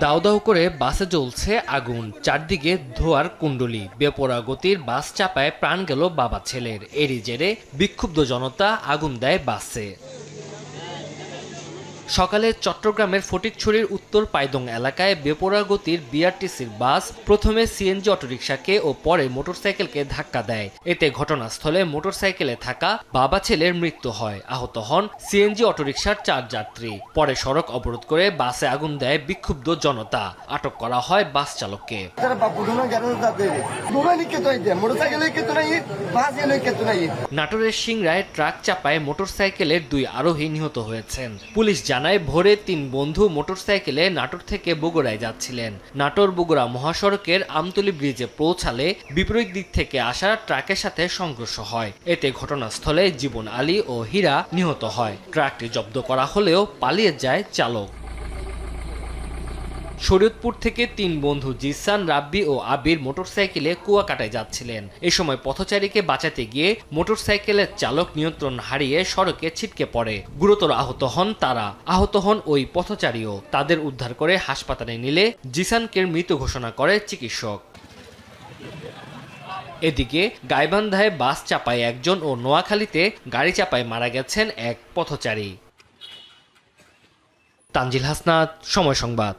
দাউ দাউ করে বাসে জ্বলছে আগুন, চারদিকে ধোঁয়ার কুণ্ডলী। বেপরোয়া গতির বাস চাপায় প্রাণ গেল বাবা ছেলের। এরই জেরে বিক্ষুব্ধ জনতা আগুন দেয় বাসে। সকালে চট্টগ্রামের ফটিকছড়ির উত্তর পাইদং এলাকায় বেপরোয়া গতির বিআরটিসির বাস প্রথমে সিএনজি অটোরিকশাকে ও পরে মোটরসাইকেলকে ধাক্কা দেয়। এতে ঘটনাস্থলে মোটরসাইকেলে থাকা বাবা ছেলের মৃত্যু হয়। আহত হন সিএনজি অটোরিকশার 4 যাত্রী। পরে সড়ক অবরোধ করে বাসে আগুন দেয় বিক্ষুব্ধ জনতা। আটক করা হয় বাস চালককে। নাটোরের সিংড়ায় ট্রাক চাপায় মোটরসাইকেলের 2 আরোহী নিহত হয়েছেন। পুলিশ জানায় ভোরে 3 বন্ধু মোটরসাইকেলে নাটোর থেকে বগুড়ায় যাচ্ছিলেন। নাটোর বগুড়া মহাসড়কের আমতলী ব্রিজে পৌঁছালে বিপরীত দিক থেকে আসা ট্রাকের সাথে সংঘর্ষ হয়। এতে ঘটনাস্থলে জীবন আলী ও হীরা নিহত হয়। ট্রাকটি জব্দ করা হলেও পালিয়ে যায় চালক। শরীয়তপুর থেকে 3 বন্ধু জিসান, রাব্বি ও আবির মোটরসাইকেলে কুয়াকাটায় যাচ্ছিলেন। এ সময় পথচারীকে বাঁচাতে গিয়ে মোটরসাইকেলের চালক নিয়ন্ত্রণ হারিয়ে সড়কে ছিটকে পড়ে। গুরুতর আহত হন তারা। আহত হন ওই পথচারীও। তাদের উদ্ধার করে হাসপাতালে নিলে জিসানকে মৃত ঘোষণা করে চিকিৎসক। এদিকে গাইবান্ধায় বাস চাপায় একজন ও নোয়াখালীতে গাড়ি চাপায় মারা গেছেন এক পথচারী। তানজিল হাসনাত, সময় সংবাদ।